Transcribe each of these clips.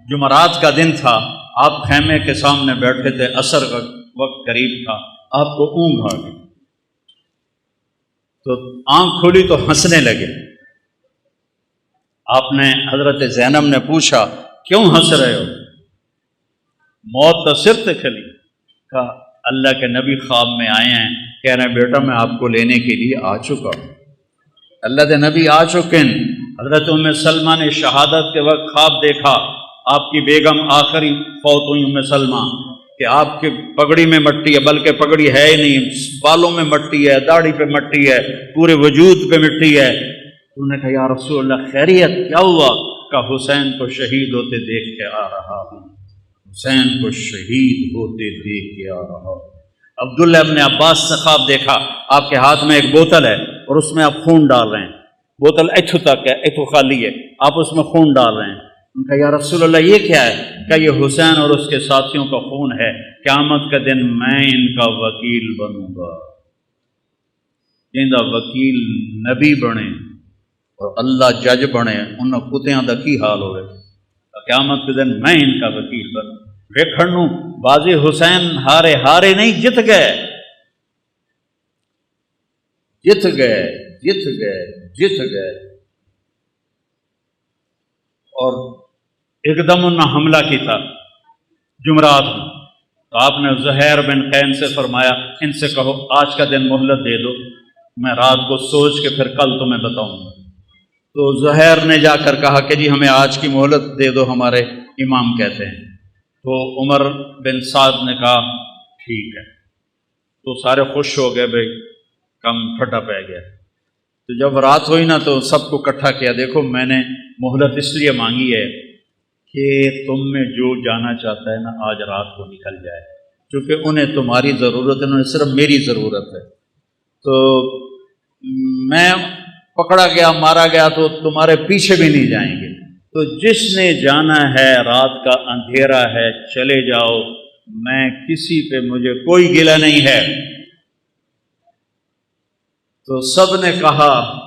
جمعرات کا دن تھا، آپ خیمے کے سامنے بیٹھے تھے، عصر کا وقت قریب تھا، آپ کو اونگ آ گئی تو آنکھ کھلی تو ہنسنے لگے۔ آپ نے حضرت زینب نے پوچھا کیوں ہنس رہے ہو؟ موت تو سر تک کھلی۔ کہا اللہ کے نبی خواب میں آئے ہیں، کہہ رہے ہیں بیٹا میں آپ کو لینے کے لیے آ چکا ہوں۔ اللہ کے نبی آ چکے ہیں۔ حضرت ام سلمہ نے شہادت کے وقت خواب دیکھا، آپ کی بیگم آخری فوت ہوئی ام سلمہ، کہ آپ کی پگڑی میں مٹی ہے، بلکہ پگڑی ہے ہی نہیں، بالوں میں مٹی ہے، داڑھی پہ مٹی ہے، پورے وجود پہ مٹی ہے۔ انہوں نے کہا یا رسول اللہ خیریت کیا ہوا؟ کہا حسین کو شہید ہوتے دیکھ کے آ رہا ہوں، حسین کو شہید ہوتے دیکھ کے آ رہا ہوں۔ عبداللہ ابن عباس نے خواب دیکھا، آپ کے ہاتھ میں ایک بوتل ہے اور اس میں آپ خون ڈال رہے ہیں، بوتل ایتھو تک ہے، ایتھو خالی ہے، آپ اس میں خون ڈال رہے ہیں۔ ان کا یا رسول اللہ یہ کیا ہے؟ کہ یہ حسین اور اس کے ساتھیوں کا خون ہے، قیامت کا دن میں ان کا وکیل بنوں گا۔ جنہاں وکیل نبی بنے اور اللہ جج بنے، ان کتیاں دا کی حال ہوئے؟ قیامت کے دن میں ان کا وکیل بنوں۔ ویکھنوں بازی حسین ہارے نہیں، جت گئے جت گئے جت گئے جت گئے۔ اور ایک دم انہوں نے حملہ کی تھا جمعرات میں، تو آپ نے زہیر بن قین سے فرمایا ان سے کہو آج کا دن مہلت دے دو، میں رات کو سوچ کے پھر کل تمہیں بتاؤں گا۔ تو زہیر نے جا کر کہا کہ جی ہمیں آج کی مہلت دے دو، ہمارے امام کہتے ہیں۔ تو عمر بن سعد نے کہا ٹھیک ہے۔ تو سارے خوش ہو گئے، بھائی کم پھٹا پہ گیا۔ تو جب رات ہوئی نا تو سب کو اکٹھا کیا، دیکھو میں نے مہلت اس لیے مانگی ہے کہ تم میں جو جانا چاہتا ہے نا آج رات کو نکل جائے، چونکہ انہیں تمہاری ضرورت ہے، انہیں صرف میری ضرورت ہے۔ تو میں پکڑا گیا، مارا گیا تو تمہارے پیچھے بھی نہیں جائیں گے، تو جس نے جانا ہے رات کا اندھیرا ہے چلے جاؤ، میں کسی پہ مجھے کوئی گلہ نہیں ہے۔ تو سب نے کہا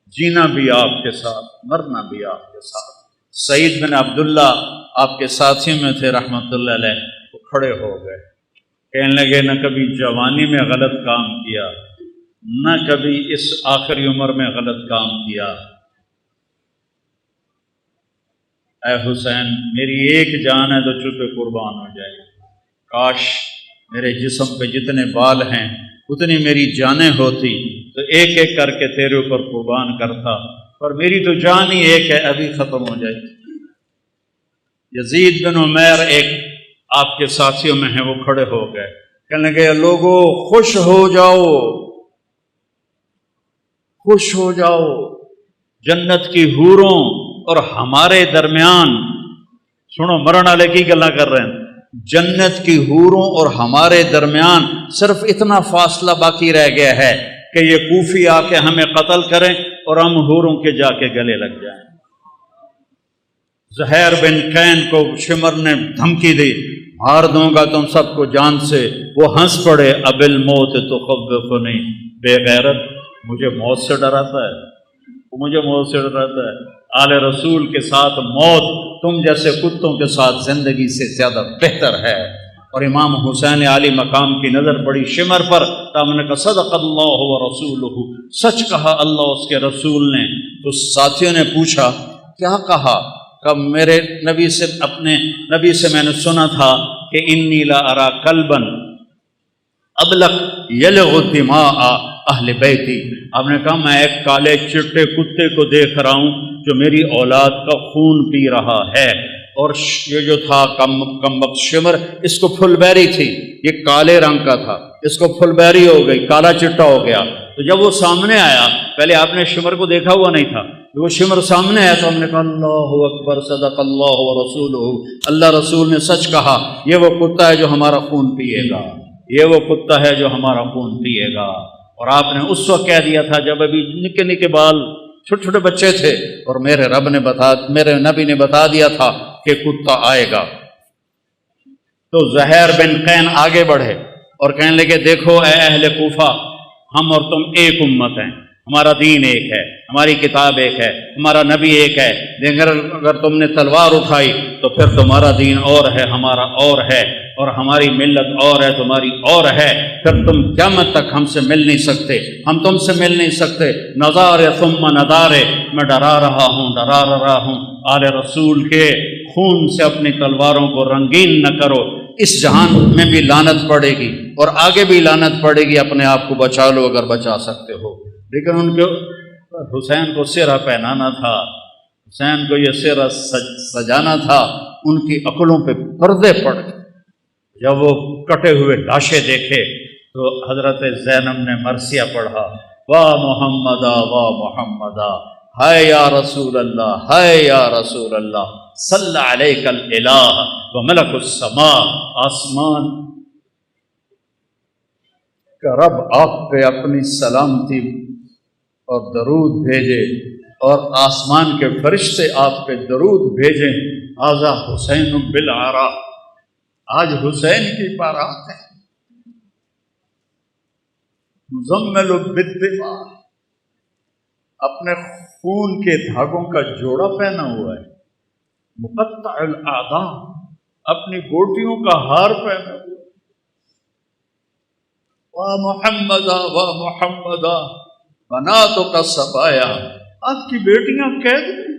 جینا بھی آپ کے ساتھ، مرنا بھی آپ کے ساتھ۔ سعید بن عبداللہ آپ کے ساتھیوں میں تھے رحمۃ اللہ علیہ، وہ کھڑے ہو گئے، کہنے لگے نہ کبھی جوانی میں غلط کام کیا، نہ کبھی اس آخری عمر میں غلط کام کیا۔ اے حسین میری ایک جان ہے تو چپے قربان ہو جائے، کاش میرے جسم پہ جتنے بال ہیں اتنی میری جانیں ہوتی تو ایک ایک کر کے تیرے اوپر قربان کرتا، پر میری تو جان ہی ایک ہے، ابھی ختم ہو جائے۔ یزید بن عمیر ایک آپ کے ساتھیوں میں ہیں، وہ کھڑے ہو گئے، کہنے لگے لوگو خوش ہو جاؤ، خوش ہو جاؤ، جنت کی حوروں اور ہمارے درمیان، سنو مرن والے کی گلا کر رہے ہیں، جنت کی حوروں اور ہمارے درمیان صرف اتنا فاصلہ باقی رہ گیا ہے کہ یہ کوفی آ کے ہمیں قتل کریں اور ہم حوروں کے جا کے گلے لگ جائیں۔ زہیر بن قین کو شمر نے دھمکی دی، مار دوں گا تم سب کو جان سے۔ وہ ہنس پڑے، اب الموت تخوفنی، بے غیرت مجھے موت سے ڈراتا ہے، وہ مجھے موت سے ڈراتا ہے۔ آل رسول کے ساتھ موت تم جیسے کتوں کے ساتھ زندگی سے زیادہ بہتر ہے۔ اور امام حسین عالی مقام کی نظر پڑی شمر پر، تو ہم نے کہا صدق اللہ و رسولہ، سچ کہا اللہ اس کے رسول نے۔ تو ساتھیوں نے پوچھا کیا کہا؟ کہ میرے نبی سے، اپنے نبی سے میں نے سنا تھا کہ انی لا ارا کلبا ابلق یلغ دماء اہل بیتی۔ آپ نے کہا میں ایک کالے چٹے کتے کو دیکھ رہا ہوں جو میری اولاد کا خون پی رہا ہے۔ اور یہ جو تھا کم وقت شمر، اس کو پھل بیری تھی، یہ کالے رنگ کا تھا، اس کو پھل بیری ہو گئی، کالا چٹا ہو گیا۔ تو جب وہ سامنے آیا، پہلے آپ نے شمر کو دیکھا ہوا نہیں تھا، وہ شمر سامنے آیا تو ہم نے کہا اللہ اکبر صدق اللہ و رسولہ، اللہ رسول نے سچ کہا، یہ وہ کتا ہے جو ہمارا خون پیے گا، یہ وہ کتا ہے جو ہمارا خون پیے گا۔ اور آپ نے اس وقت کہہ دیا تھا جب ابھی نکے نکے بال چھوٹے چھوٹے بچے تھے، اور میرے نبی نے بتا دیا تھا کہ کتا آئے گا۔ تو زہیر بن قین آگے بڑھے اور کہنے لگے دیکھو اے اہل کوفہ، ہم اور تم ایک امت ہیں، ہمارا دین ایک ہے، ہماری کتاب ایک ہے، ہمارا نبی ایک ہے، لیکن اگر تم نے تلوار اٹھائی تو پھر تمہارا دین اور ہے، ہمارا اور ہے، اور ہماری ملت اور ہے، تمہاری اور ہے، پھر تم قیامت تک ہم سے مل نہیں سکتے، ہم تم سے مل نہیں سکتے۔ نظارے ثم نظارے، میں ڈرا رہا ہوں آل رسول کے خون سے اپنی تلواروں کو رنگین نہ کرو، اس جہان میں بھی لعنت پڑے گی اور آگے بھی لعنت پڑے گی، اپنے آپ کو بچا لو اگر بچا سکتے ہو۔ لیکن ان کو حسین کو سرہ پہنانا تھا، حسین کو یہ سرہ سجانا تھا، ان کی عقلوں پہ پردے پڑ گئے۔ جب وہ کٹے ہوئے لاشیں دیکھے تو حضرت زینب نے مرثیہ پڑھا، واہ محمدا واہ محمدا، ہائے یا رسول اللہ، ہائے یا رسول اللہ، صلی علیک الالہ وملک السماء، آسمان کا رب آپ پہ اپنی سلامتی اور درود بھیجے، اور آسمان کے فرشتے آپ پہ درود بھیجیں۔ ھذا حسین بالعراء، آج حسین کی بارات ہے، مزمل بالدماء، اپنے خون کے دھاگوں کا جوڑا پہنا ہوا ہے، مقطع الاعضاء، اپنی گوٹیوں کا ہار پہنا ہوا ہے، واہ محمدا واہ محمدا بناتک صبایا، آپ کی بیٹیاں قید میں،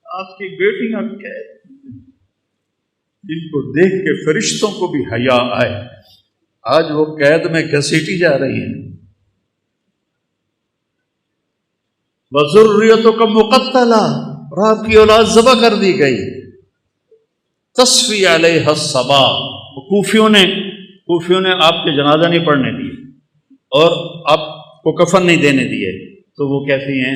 آپ کی بیٹیاں قید، جن کو دیکھ کے فرشتوں کو بھی حیا آئے، آج وہ قید میں گھسیٹی جا رہی ہیں۔ وَذُرِّيَّتُكَ مُقَتَّلَةٌ، اور آپ کی اولاد ذبح کر دی گئی۔ تَصْفِي عَلَيْهَا الصَّبَا، کوفیوں نے آپ کے جنازہ نہیں پڑھنے دیے اور آپ کو کفن نہیں دینے دیے، تو وہ کہتی ہیں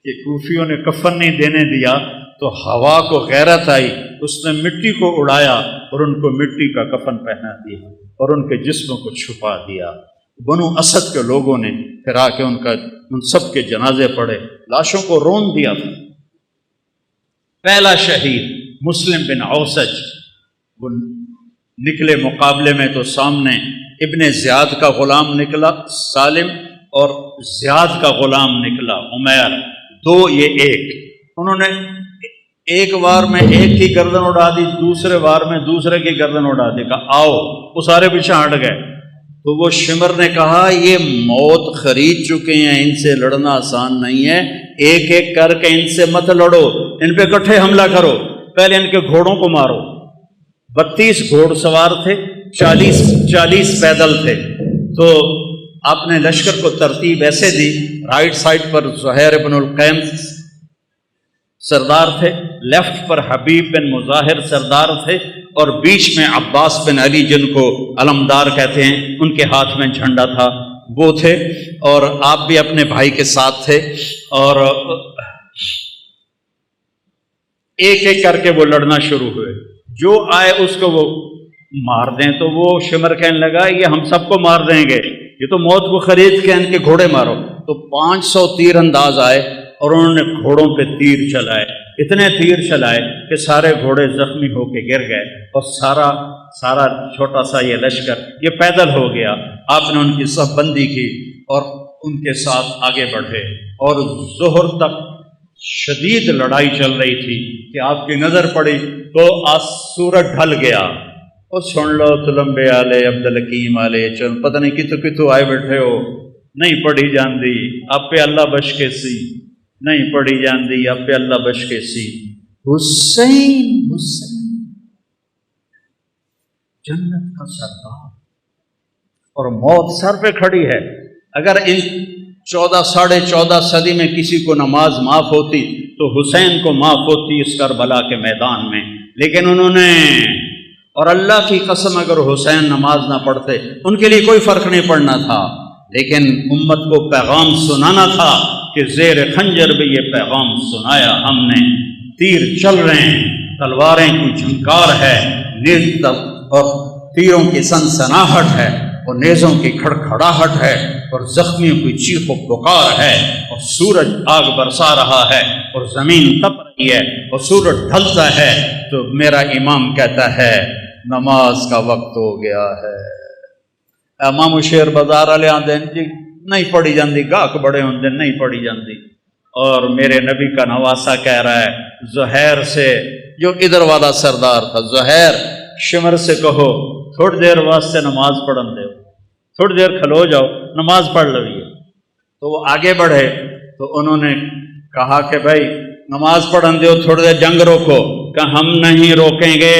کہ کوفیوں نے کفن نہیں دینے دیا تو ہوا کو غیرت آئی، اس نے مٹی کو اڑایا اور ان کو مٹی کا کفن پہنا دیا اور ان کے جسموں کو چھپا دیا۔ بنو اسد کے لوگوں نے پھر آ کے ان سب کے جنازے پڑھے، لاشوں کو رون دیا تھا۔ پہلا شہید مسلم بن اوسج، وہ نکلے مقابلے میں تو سامنے ابن زیاد کا غلام نکلا سالم، اور زیاد کا غلام نکلا عمیر، دو یہ ایک، انہوں نے ایک وار میں ایک کی گردن اڑا دی، دوسرے وار میں دوسرے کی گردن اڑا دی، کہا آؤ، وہ سارے پیچھے ہٹ گئے۔ تو وہ شمر نے کہا یہ موت خرید چکے ہیں، ان سے لڑنا آسان نہیں ہے، ایک ایک کر کے ان سے مت لڑو، ان پہ اکٹھے حملہ کرو، پہلے ان کے گھوڑوں کو مارو۔ 32 گھوڑ سوار تھے، 40 پیدل تھے، تو آپ نے لشکر کو ترتیب ایسے دی، رائٹ سائڈ پر زہیر بن القیم سردار تھے، لیفٹ پر حبیب بن مظاہر سردار تھے، اور بیچ میں عباس بن علی جن کو علمدار کہتے ہیں، ان کے ہاتھ میں جھنڈا تھا، وہ تھے، اور آپ بھی اپنے بھائی کے ساتھ تھے، اور ایک ایک کر کے وہ لڑنا شروع ہوئے، جو آئے اس کو وہ مار دیں۔ تو وہ شمر کہنے لگا یہ ہم سب کو مار دیں گے، یہ تو موت کو خرید کے ان کے گھوڑے مارو۔ تو 500 تیر انداز آئے اور انہوں نے گھوڑوں پہ تیر چلائے، اتنے تیر چلائے کہ سارے گھوڑے زخمی ہو کے گر گئے، اور سارا چھوٹا سا یہ لشکر یہ پیدل ہو گیا۔ آپ نے ان کی صف بندی کی اور ان کے ساتھ آگے بڑھے، اور ظہر تک شدید لڑائی چل رہی تھی کہ آپ کی نظر پڑی تو سورج ڈھل گیا، اور سن لو تلمبے آلے عبدالحکیم آلے، چل پتہ نہیں کتوں آئے بیٹھے ہو، نہیں پڑھی جاندی آپ پہ اللہ بش کے سی، نہیں پڑھی جاندی آپ پہ اللہ بش کے سی۔ حسین جنت کا سردار، اور موت سر پہ کھڑی ہے۔ اگر ان 14 صدی میں کسی کو نماز معاف ہوتی تو حسین کو معاف ہوتی اس کربلا کے میدان میں، لیکن انہوں نے، اور اللہ کی قسم اگر حسین نماز نہ پڑھتے ان کے لیے کوئی فرق نہیں پڑنا تھا، لیکن امت کو پیغام سنانا تھا کہ زیر خنجر بھی یہ پیغام سنایا ہم نے، تیر چل رہے ہیں، تلواریں کی جھنکار ہے، نیز اور تیروں کی سنسناہٹ ہے، اور نیزوں کی کھڑکھڑاہٹ ہے، اور زخمیوں کی چیخ و پکار ہے، اور سورج آگ برسا رہا ہے، اور زمین تپ رہی ہے، اور سورج ڈھلتا ہے، تو میرا امام کہتا ہے نماز کا وقت ہو گیا ہے۔ امام شیر بازار والے آتے ہیں جی نہیں پڑھی جاندی، گاہک بڑے ہوندے نہیں پڑھی جاندی۔ اور میرے نبی کا نواسا کہہ رہا ہے زہیر سے، جو ادھر والا سردار تھا، زہیر شمر سے کہو تھوڑی دیر واسطے نماز پڑھن دے، تھوڑی دیر کھلو جاؤ نماز پڑھ لویے۔ تو وہ آگے بڑھے تو انہوں نے کہا کہ بھائی نماز پڑھن دیو، تھوڑی دیر جنگ روکو، کہ ہم نہیں روکیں گے۔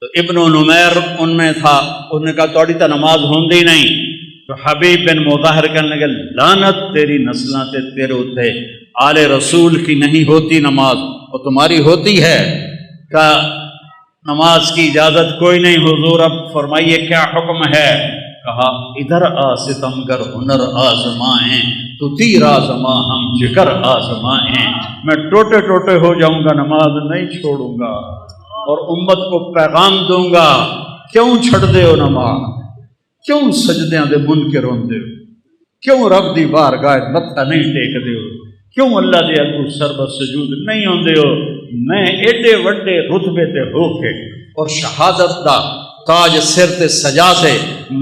تو ابن نمیر ان میں تھا، انہوں نے کہا توڑی تا نماز ہوندی نہیں۔ تو حبیب بن مظاہر کہنے لگے لعنت تیری نسلاں تے تیرے اتے، آل رسول کی نہیں ہوتی نماز اور تمہاری ہوتی ہے۔ کہ نماز کی اجازت کوئی نہیں حضور، اب فرمائیے کیا حکم ہے؟ کہا ادھر آ ستمگر ہنر آزمائیں، تو تیر آزما ہم جگر آزمائیں۔ میں ٹوٹے ٹوٹے ہو جاؤں گا، نماز نہیں چھوڑوں گا اور امت کو پیغام دوں گا۔ کیوں چھڑ دے ہو نماز؟ کیوں سجدیاں دے منکر ہوندے ہو؟ کیوں رب دی بارگاہ متھا نہیں ٹیک دے ہو؟ کیوں اللہ دے اگوں سربت سجود نہیں ہوندے ہو؟ میں ایڈے وڈے رتبے تے ہو کے اور شہادت دا تاج سر تے سجا تے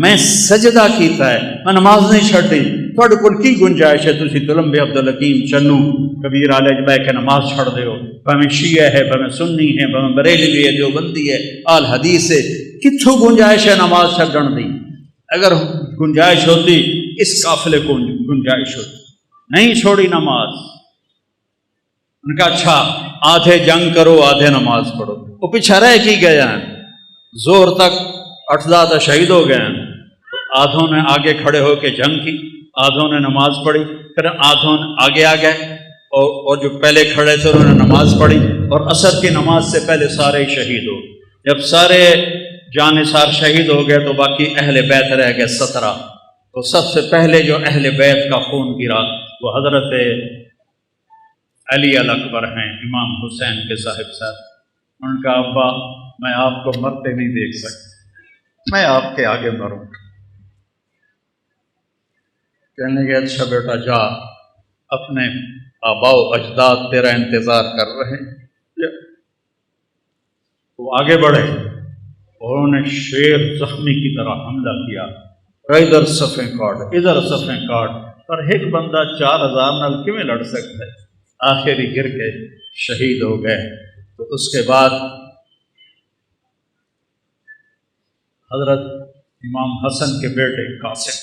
میں سجدہ کیتا ہے، میں نماز نہیں چھڈی۔ تھوڑے کول کی گنجائش ہے تسی تلمبے عبدالحکیم چنو کبیر آلے جبے کے نماز چھڑ دے ہو؟ بھاویں شیعہ ہے، بھاویں سنی ہے، بھاویں بریلوی ہے، دیوبندی ہے، آل حدیث ہے، کتھوں گنجائش ہے نماز چھڈن دی؟ اگر گنجائش ہوتی اس قافلے کو گنجائش ہوتی، نہیں چھوڑی نماز۔ ان کا اچھا آدھے جنگ کرو آدھے نماز پڑھو، وہ پیچھے رہ کی گئے ہیں، زور تک 8 شہید ہو گئے ہیں۔ آدھوں نے آگے کھڑے ہو کے جنگ کی، آدھوں نے نماز پڑھی، پھر آدھوں آگے آ گئے اور جو پہلے کھڑے تھے انہوں نے نماز پڑھی، اور عصر کی نماز سے پہلے سارے شہید ہو۔ جب سارے جانثار شہید ہو گئے تو باقی اہل بیت رہ گئے 17۔ تو سب سے پہلے جو اہل بیت کا خون گرا وہ حضرت علی الاکبر ہیں، امام حسین کے صاحب صاحب۔ ان کا ابا میں آپ کو مرتے نہیں دیکھ سکتا، میں آپ کے آگے مروں۔ کہنے لگے اچھا بیٹا جا، اپنے آباء و اجداد تیرا انتظار کر رہے ہیں۔ وہ آگے بڑھے، انہوں نے شیر زخمی کی طرح حملہ کیا، ادھر صفیں کاٹ ادھر صفیں کاٹ، پر ایک بندہ 4000 نال کیویں لڑ سکتا ہے؟ آخری گر کے شہید ہو گئے۔ تو اس کے بعد حضرت امام حسن کے بیٹے قاسم،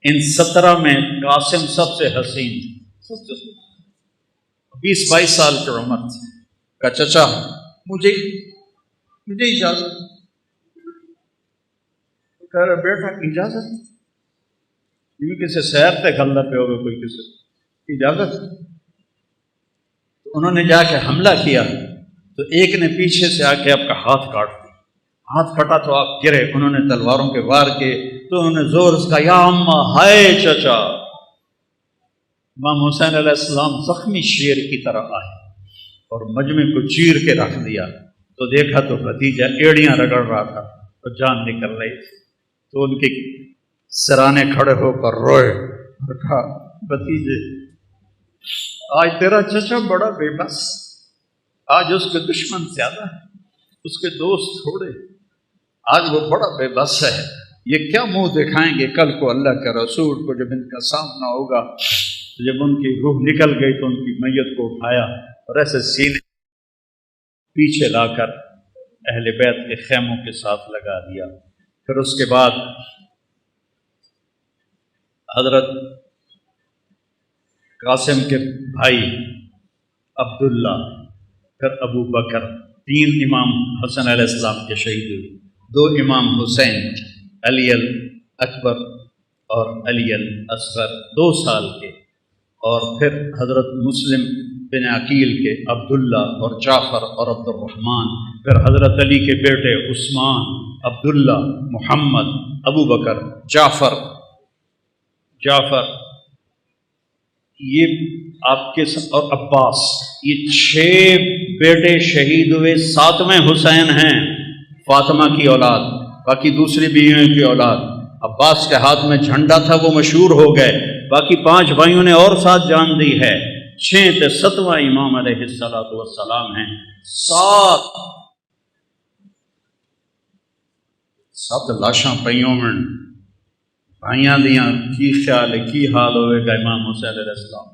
ان 17 میں قاسم سب سے حسین، 20-22 سال کی عمر تھی۔ کہ چچا مجھے اجازت، کہہ رہے بیٹا اجازت؟ یہ کسی سیر تے گھلدا پہ ہوگا کوئی کسی اجازت؟ تو انہوں نے جا کے حملہ کیا تو ایک نے پیچھے سے آ کے آپ کا ہاتھ کاٹ دیا، ہاتھ کٹا تو آپ گرے، انہوں نے تلواروں کے وار کیے تو انہوں نے زور سے کہا یا اماں، ہائے چچا۔ امام حسین علیہ السلام زخمی شیر کی طرح آئے اور مجمع کو چیر کے رکھ دیا، تو دیکھا تو بھتیجا ایڑیاں رگڑ رہا تھا تو جان نکل رہی تھی۔ تو ان کے سرانے کھڑے ہو کر روئے اور کہا بھتیجے آج تیرا چچا بڑا بے بس، آج اس کے دشمن زیادہ ہے، اس کے دوست تھوڑے، آج وہ بڑا بے بس ہے، یہ کیا منہ دکھائیں گے کل کو اللہ کے رسول کو؟ جب ان کا سامنا ہوگا، جب ان کی روح نکل گئی تو ان کی میت کو اٹھایا اور ایسے سینے پیچھے لا کر اہل بیت کے خیموں کے ساتھ لگا دیا۔ پھر اس کے بعد حضرت قاسم کے بھائی عبداللہ، پھر ابو بکر، 3 امام حسن علیہ السلام کے شہید ہوئے، 2 امام حسین، علی الاکبر اور علی الاصغر 2 سال کے، اور پھر حضرت مسلم بن عقیل کے عبداللہ اور جعفر اور عبد الرحمن، پھر حضرت علی کے بیٹے عثمان، عبداللہ، محمد، ابو بکر، جعفر، یہ آپ کے اور عباس، یہ 6 بیٹے شہید ہوئے۔ 7ویں حسین ہیں، فاطمہ کی اولاد، باقی دوسری بیویوں کی اولاد۔ عباس کے ہاتھ میں جھنڈا تھا، وہ مشہور ہو گئے، باقی 5 بھائیوں نے اور ساتھ جان دی ہے۔ 6 تے 7واں امام علیہ السلام ہیں۔ 7 لاشاں پئیوں میں بھائیاں دیاں کی خیال ہے کی حال ہوئے گا امام حسین علیہ السلام۔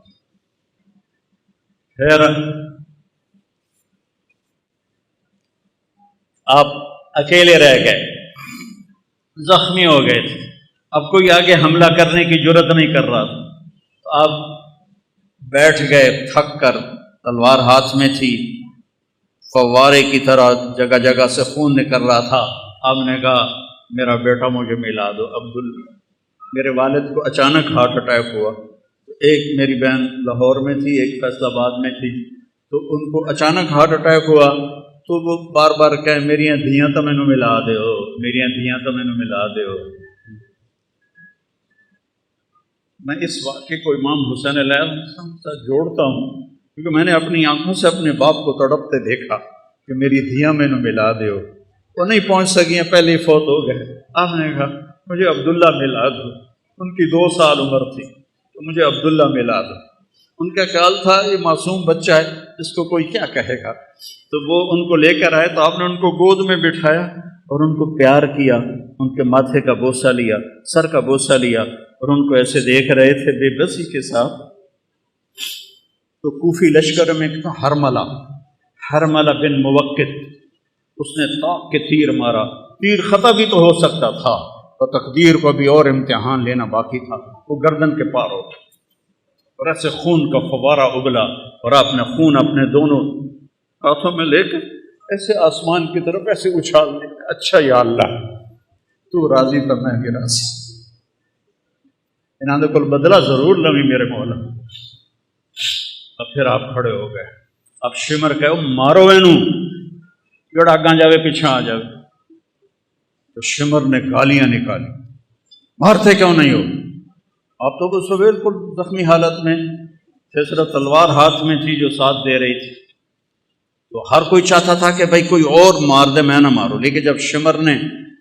پھر آپ اکیلے رہ گئے، زخمی ہو گئے تھے، اب کوئی آگے حملہ کرنے کی جرت نہیں کر رہا تھا، تو آپ بیٹھ گئے تھک کر، تلوار ہاتھ میں تھی، فوارے کی طرح جگہ جگہ سے خون نکل رہا تھا۔ آپ نے کہا میرا بیٹا مجھے ملا دو عبداللہ۔ میرے والد کو اچانک ہارٹ اٹیک ہوا، ایک میری بہن لاہور میں تھی، ایک فیصل آباد میں تھی، تو ان کو اچانک ہارٹ اٹیک ہوا، تو وہ بار بار کہیں میریاں دھیاں تو مینوں ملا دیو، میریاں دھیاں تو مینوں ملا دیو۔ میں اس واقعے کو امام حسین علیہ السلام سے جوڑتا ہوں کیونکہ میں نے اپنی آنکھوں سے اپنے باپ کو تڑپتے دیکھا کہ میری دھیاں مینوں ملا دیو۔ وہ نہیں پہنچ سکیں، پہلے ہی فوت ہو گئے۔ آپ نے کہا مجھے عبداللہ ملا دو، ان کی 2 سال عمر تھی، تو مجھے عبداللہ ملا دو۔ ان کا خیال تھا یہ معصوم بچہ ہے، اس کو کوئی کیا کہے گا، تو وہ ان کو لے کر آئے، تو آپ نے ان کو گود میں بٹھایا اور ان کو پیار کیا، ان کے ماتھے کا بوسہ لیا، سر کا بوسہ لیا، اور ان کو ایسے دیکھ رہے تھے بے بسی کے ساتھ۔ تو کوفی لشکر میں ایک تھا حرملہ بن موقت، اس نے طاق کے تیر مارا، تیر خطا بھی تو ہو سکتا تھا، اور تقدیر کو بھی اور امتحان لینا باقی تھا، وہ گردن کے پار ہو گیا، اور ایسے خون کا فوارہ ابلا، اور آپ نے خون اپنے دونوں ہاتھوں میں لے کر ایسے آسمان کی طرف ایسے اچھال دیا، اچھا یا اللہ تو راضی تو میں بھی راضی، انہوں نے کل بدلہ ضرور لوی میرے مولا۔ اب پھر آپ کھڑے ہو گئے، اب شمر کہو مارو اینو جڑا اگاں جاوے پیچھے آ جاوے۔ تو شمر نے گالیاں نکالی، مارتے کیوں نہیں ہو؟ آپ تو اس وقت بالکل زخمی حالت میں تھے، صرف تلوار ہاتھ میں تھی جو ساتھ دے رہی تھی، تو ہر کوئی چاہتا تھا کہ بھائی کوئی اور مار دے، میں نہ مارو۔ لیکن جب شمر نے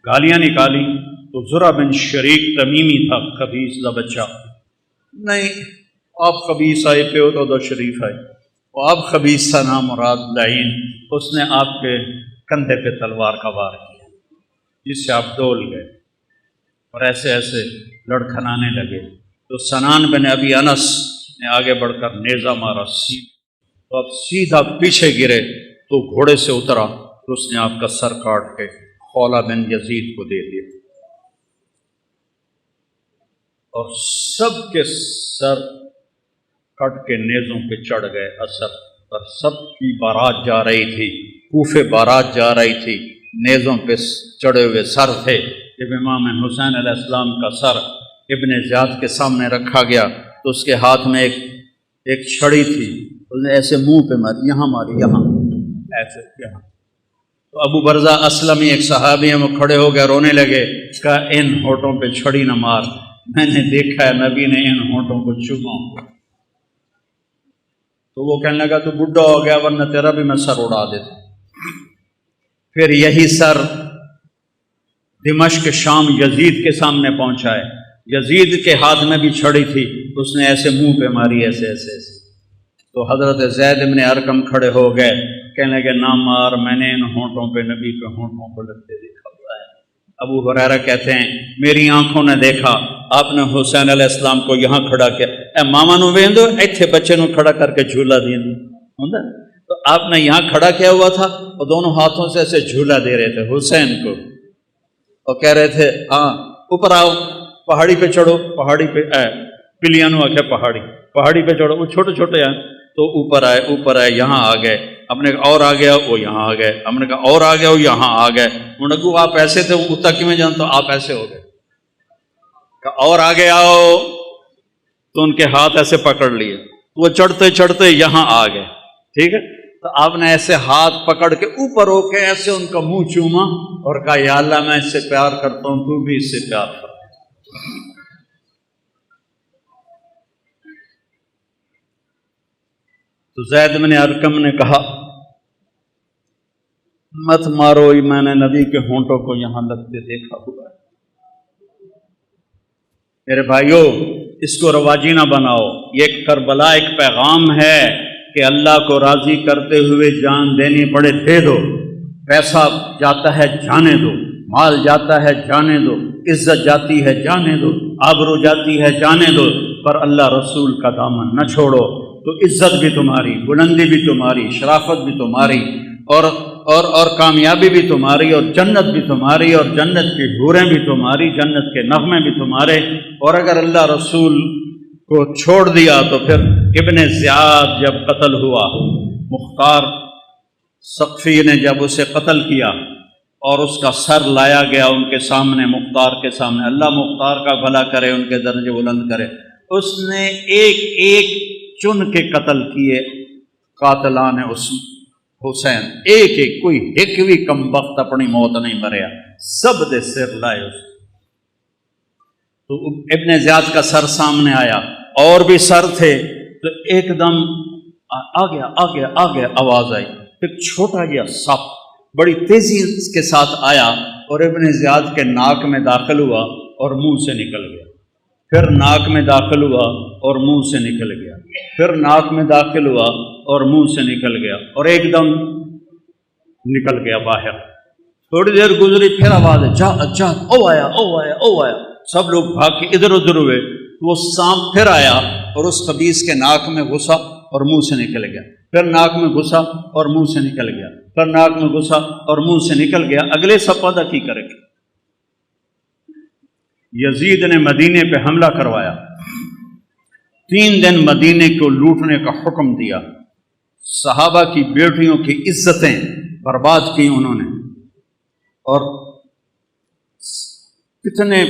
گالیاں نکالی تو زرع بن شریک تمیمی تھا، خبیث کا بچہ، نہیں آپ خبیث آئے پہ ہو تو شریف آئے، وہ آپ خبیث تھا نام مراد لعین، اس نے آپ کے کندھے پہ تلوار کا وار کیا، جس سے آپ ڈول گئے اور ایسے ایسے لڑکھنانے لگے۔ تو سنان بن ابی انس نے آگے بڑھ کر نیزہ مارا، تو اب سیدھا پیچھے گرے، تو گھوڑے سے اترا تو اس نے آپ کا سر کاٹ کے خولہ بن یزید کو دے دیا، اور سب کے سر کٹ کے نیزوں پہ چڑھ گئے اثر پر۔ سب کی بارات جا رہی تھی، کوفے بارات جا رہی تھی، نیزوں پہ چڑھے ہوئے سر تھے۔ جب امام حسین علیہ السلام کا سر ابن زیاد کے سامنے رکھا گیا تو اس کے ہاتھ میں ایک چھڑی تھی، اس نے ایسے منہ پہ ماری، یہاں ماری، یہاں ایسے یہاں۔ تو ابو برزہ اسلمی ایک صحابی ہیں، وہ کھڑے ہو گئے، رونے لگے، کہا ان ہونٹوں پہ چھڑی نہ مار، میں نے دیکھا ہے نبی نے ان ہونٹوں کو چوما۔ تو وہ کہنے لگا تو بڈھا ہو گیا، ورنہ تیرا بھی میں سر اڑا دیتا۔ پھر یہی سر دمشق شام یزید کے سامنے پہنچا ہے، یزید کے ہاتھ میں بھی چھڑی تھی، اس نے ایسے منہ پہ ماری، ایسے ایسے ایسے۔ تو حضرت زید بن ارقم کھڑے ہو گئے، کہنے لگے نہ مار، میں نے ان ہونٹوں پہ نبی کے ہونٹوں کو لگتے دیکھا ہوا ہے۔ ابو ہریرہ کہتے ہیں میری آنکھوں نے دیکھا آپ نے حسین علیہ السلام کو یہاں کھڑا کیا، اے ماما نو ویندو ایتھے بچے نو کھڑا کر کے جھولا دین ہوندا، تو آپ نے یہاں کھڑا کیا ہوا تھا اور دونوں ہاتھوں سے ایسے جھولا دے رہے تھے حسین کو، اور کہہ رہے تھے ہاں اوپر آؤ، پہاڑی پہ چڑھو، پہاڑی پہ پلیاں نو آکھیا پہاڑی پہ چڑھو، وہ چھوٹے چھوٹے ہیں تو اوپر آئے، یہاں آ گئے، ہم نے کہا اور آ گیا، وہ یہاں آ گئے، ہم نے کہا اور آ گیا، وہ یہاں آ گئے، انہوں نے کہا آپ ایسے تھے، وہ تک میں جان تو آپ ایسے ہو گئے، کہا اور آگے آؤ، تو ان کے ہاتھ ایسے پکڑ لیے، وہ چڑھتے چڑھتے یہاں آ گئے، ٹھیک ہے، تو آپ نے ایسے ہاتھ پکڑ کے اوپر ہو کے ایسے ان کا منہ چوما اور کہا یا اللہ میں اس سے پیار کرتا ہوں، تو بھی اس سے پیار کر۔ تو زید بن ارقم نے کہا مت مارو، میں نے نبی کے ہونٹوں کو یہاں لگتے دیکھا ہوا ہے۔ میرے بھائیو اس کو رواجی نہ بناؤ، یہ کربلا ایک پیغام ہے کہ اللہ کو راضی کرتے ہوئے جان دینی پڑے دے دو، پیسہ جاتا ہے جانے دو، مال جاتا ہے جانے دو، عزت جاتی ہے جانے دو، آبرو جاتی ہے جانے دو، پر اللہ رسول کا دامن نہ چھوڑو تو عزت بھی تمہاری، بلندی بھی تمہاری، شرافت بھی تمہاری، اور کامیابی بھی تمہاری، اور جنت بھی تمہاری، اور جنت کی حوریں بھی تمہاری، جنت کے نغمے بھی تمہارے۔ اور اگر اللہ رسول کو چھوڑ دیا تو پھر ابن زیاد جب قتل ہوا، مختار ثقفی نے جب اسے قتل کیا اور اس کا سر لایا گیا ان کے سامنے، مختار کے سامنے، اللہ مختار کا بھلا کرے، ان کے درجے بلند کرے، اس نے ایک ایک چن کے قتل کیے قاتلان حسین، ایک ایک، کوئی ایک بھی کم وقت اپنی موت نہیں مریا، سب دے سر لائے اس۔ تو ابن زیاد کا سر سامنے آیا، اور بھی سر تھے، تو ایک دم آ گیا آواز آئی، ایک چھوٹا گیا سپ بڑی تیزی کے ساتھ آیا اور ابن زیاد کے ناک میں داخل ہوا اور منہ سے نکل گیا، پھر ناک میں داخل ہوا اور منہ سے نکل گیا، پھر ناک میں داخل ہوا اور منہ سے نکل گیا، اور ایک دم نکل گیا باہر۔ تھوڑی دیر گزری، پھر آواز ہے، جا او آیا، سب لوگ بھاگ کے ادھر ادھر ہوئے، وہ سانپ پھر آیا اور اس خبیث کے ناک میں گھسا اور منہ سے نکل گیا، پھر ناک میں گھسا اور منہ سے نکل گیا، پھر ناک میں گھسا اور منہ سے نکل گیا۔ اگلے سپادہ کی کرے گا؟ یزید نے مدینے پہ حملہ کروایا، 3 دن مدینے کو لوٹنے کا حکم دیا، صحابہ کی بیٹیوں کی عزتیں برباد کی انہوں نے، اور کتنے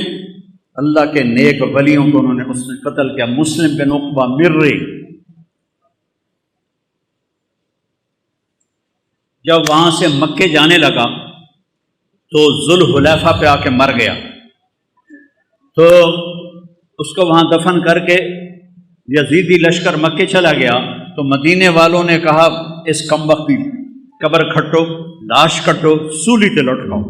اللہ کے نیک ولیوں کو انہوں نے اس نے قتل کیا۔ مسلم بن عقبہ مرری جب وہاں سے مکے جانے لگا تو ذوالحلیفہ پہ آ کے مر گیا، تو اس کو وہاں دفن کر کے یزیدی لشکر مکے چلا گیا، تو مدینے والوں نے کہا اس کمبخت کی قبر کھٹو، لاش کٹو، سولی پہ لٹکاؤ۔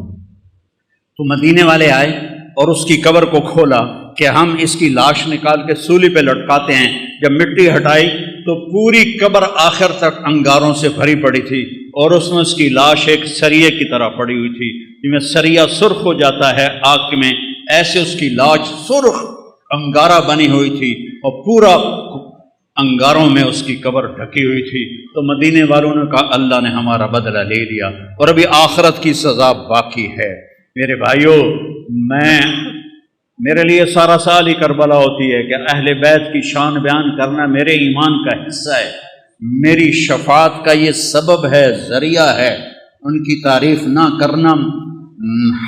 تو مدینے والے آئے اور اس کی قبر کو کھولا کہ ہم اس کی لاش نکال کے سولی پہ لٹکاتے ہیں۔ جب مٹی ہٹائی تو پوری قبر آخر تک انگاروں سے بھری پڑی تھی، اور اس میں اس کی لاش ایک سریے کی طرح پڑی ہوئی تھی، جس میں سریا سرخ ہو جاتا ہے آگ میں، ایسے اس کی لاش سرخ انگارہ بنی ہوئی تھی، اور پورا انگاروں میں اس کی قبر ڈھکی ہوئی تھی۔ تو مدینے والوں نے کہا اللہ نے ہمارا بدلہ لے لیا، اور ابھی آخرت کی سزا باقی ہے۔ میرے بھائیوں، میرے لیے سارا سال ہی کربلا ہوتی ہے کہ اہل بیت کی شان بیان کرنا میرے ایمان کا حصہ ہے، میری شفاعت کا یہ سبب ہے، ذریعہ ہے۔ ان کی تعریف نہ کرنا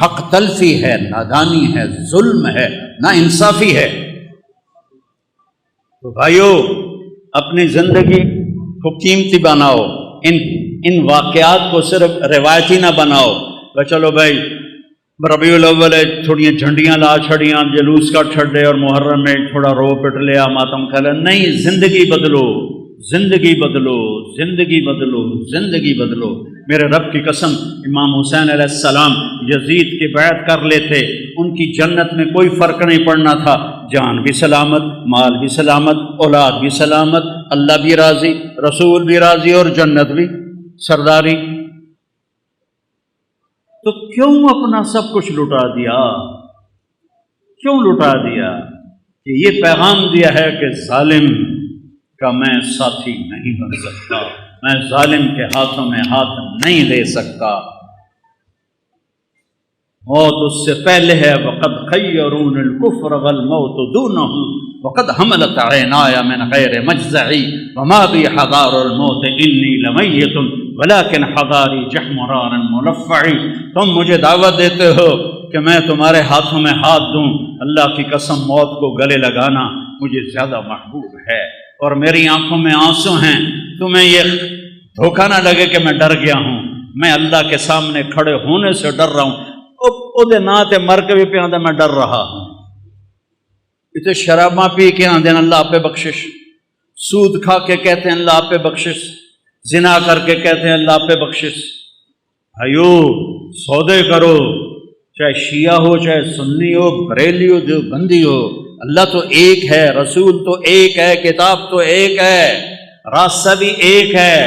حق تلفی ہے، نادانی ہے، ظلم ہے، نا انصافی ہے۔ تو بھائیو، اپنی زندگی کو قیمتی بناؤ، ان واقعات کو صرف روایتی نہ بناؤ کہ چلو بھائی ربیع الاول ہے، تھوڑی جھنڈیاں لا چھڑیاں، جلوس کا چھڑے، اور محرم میں تھوڑا رو پٹ لیا، ماتم کھلا۔ نہیں، زندگی بدلو، زندگی بدلو، زندگی بدلو، زندگی بدلو۔ میرے رب کی قسم، امام حسین علیہ السلام یزید کی بیعت کر لیتے، ان کی جنت میں کوئی فرق نہیں پڑنا تھا، جان بھی سلامت، مال بھی سلامت، اولاد بھی سلامت، اللہ بھی راضی، رسول بھی راضی، اور جنت بھی سرداری۔ تو کیوں اپنا سب کچھ لٹا دیا؟ کیوں لٹا دیا؟ کہ یہ پیغام دیا ہے کہ ظالم کا میں ساتھی نہیں بن سکتا، میں ظالم کے ہاتھوں میں ہاتھ نہیں دے سکتا۔ موت اس سے پہلے ہے، وقد خیرون الکفر والموت دونہ، وقد حملت عینایا من غیر مجزعی، وما بی حضار الموت انی لمیت ولیکن حضاری جحمران ملفعی۔ تم مجھے دعوت دیتے ہو کہ میں تمہارے ہاتھوں میں ہاتھ دوں، اللہ کی قسم موت کو گلے لگانا مجھے زیادہ محبوب ہے، اور میری آنکھوں میں آنسو ہیں۔ تمہیں یہ دھوکہ نہ لگے کہ میں ڈر گیا ہوں، میں اللہ کے سامنے کھڑے ہونے سے ڈر رہا ہوں۔ او ناتے مر کے بھی پہ آدھا میں ڈر رہا ہوں۔ اسے شراباں پی کے آدھے اللہ آپ پہ بخشش، سود کھا کے کہتے ہیں اللہ آپ پہ بخشش، زنا کر کے کہتے ہیں اللہ آپ پہ بخشش۔ بھائیو، سودے کرو، چاہے شیعہ ہو، چاہے سنی ہو، بریلی ہو، جو بندی ہو، اللہ تو ایک ہے، رسول تو ایک ہے، کتاب تو ایک ہے، راستہ بھی ایک ہے۔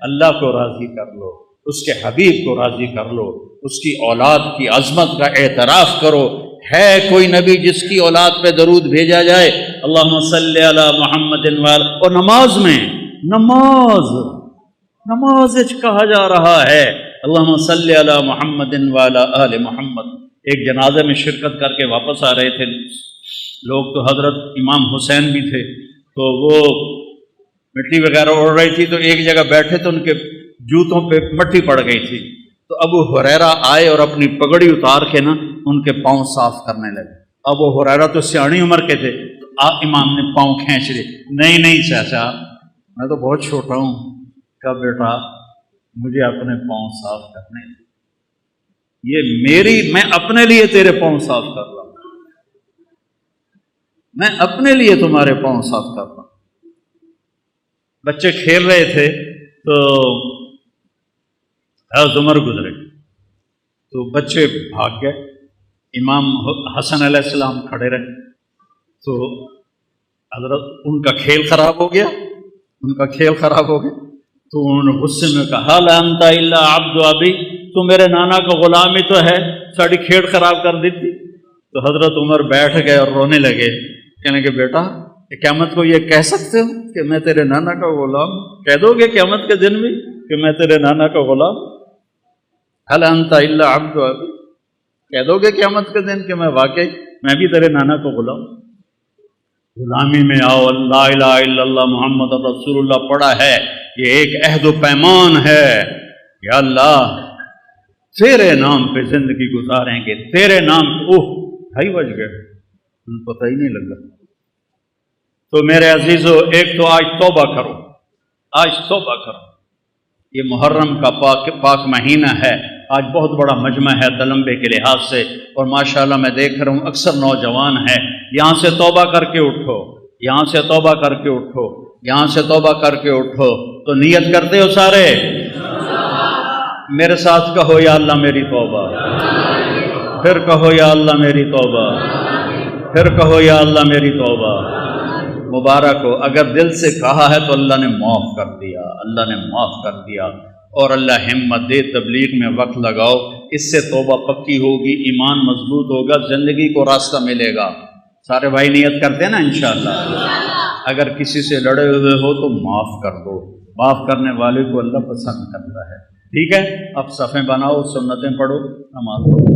اللہ کو راضی کر لو، اس کے حبیب کو راضی کر لو، اس کی اولاد کی عظمت کا اعتراف کرو ہے کوئی نبی جس کی اولاد پہ درود بھیجا جائے؟ اللہم صلی علی محمد وعلی، اور نماز میں نماز کہا جا رہا ہے اللہم صلی علی محمد وعلی آل محمد۔ ایک جنازے میں شرکت کر کے واپس آ رہے تھے لوگ، تو حضرت امام حسین بھی تھے، تو وہ مٹی وغیرہ اڑ رہی تھی، تو ایک جگہ بیٹھے تو ان کے جوتوں پہ مٹی پڑ گئی تھی، تو ابو ہریرہ آئے اور اپنی پگڑی اتار کے نا ان کے پاؤں صاف کرنے لگے۔ ابو ہریرہ تو سیاਣੀ عمر کے تھے، تو امام نے پاؤں کھینچ لیے، نہیں چاچا میں تو بہت چھوٹا ہوں۔ کہا بیٹا مجھے اپنے پاؤں صاف کرنے، یہ میں اپنے لیے تیرے پاؤں صاف کر رہا ہوں، میں اپنے لیے تمہارے پاؤں صاف کر رہا ہوں۔ بچے کھیل رہے تھے تو حضرت عمر گزرے، تو بچے بھاگ گئے، امام حسن علیہ السلام کھڑے رہے، تو حضرت ان کا کھیل خراب ہو گیا، تو انہوں نے غصے میں کہا لا انت الا عبد ابی، تو میرے نانا کا غلام ہی تو ہے، ساری کھیل خراب کر دی تھی۔ تو حضرت عمر بیٹھ گئے اور رونے لگے، کہنے کہ بیٹا قیامت کو یہ کہہ سکتے ہو کہ میں تیرے نانا کا غلام؟ کہہ دو گے قیامت کے دن بھی کہ میں تیرے نانا کا غلام؟ هل انت الا عبد ابی، کہہ دو گے قیامت کے دن کہ میں بھی تیرے نانا کا غلام؟ غلامی میں آؤ، لا الہ الا اللہ محمد رسول اللہ پڑھا ہے، یہ ایک عہد و پیمان ہے، یا اللہ تیرے نام پہ زندگی گزاریں گے، تیرے نام پہ۔ 2:30 بج گئے، پتہ ہی نہیں لگا۔ تو میرے عزیزو، ایک تو آج توبہ کرو، یہ محرم کا پاک مہینہ ہے، آج بہت بڑا مجمع ہے تلمبے کے لحاظ سے، اور ماشاءاللہ میں دیکھ رہا ہوں اکثر نوجوان ہیں، یہاں سے توبہ کر کے اٹھو، تو نیت کرتے ہو سارے؟ میرے ساتھ کہو یا اللہ میری توبہ، پھر کہو یا اللہ میری توبہ، پھر کہو یا اللہ میری توبہ۔ مبارک ہو، اگر دل سے کہا ہے تو اللہ نے معاف کر دیا، اور اللہ ہمت دے، تبلیغ میں وقت لگاؤ، اس سے توبہ پکی ہوگی، ایمان مضبوط ہوگا، زندگی کو راستہ ملے گا۔ سارے بھائی نیت کرتے ہیں نا انشاءاللہ؟ اگر کسی سے لڑے ہوئے ہو تو معاف کر دو، معاف کرنے والے کو اللہ پسند کرتا ہے، ٹھیک ہے؟ اب صفیں بناؤ، سنتیں پڑھو، نماز پڑھو۔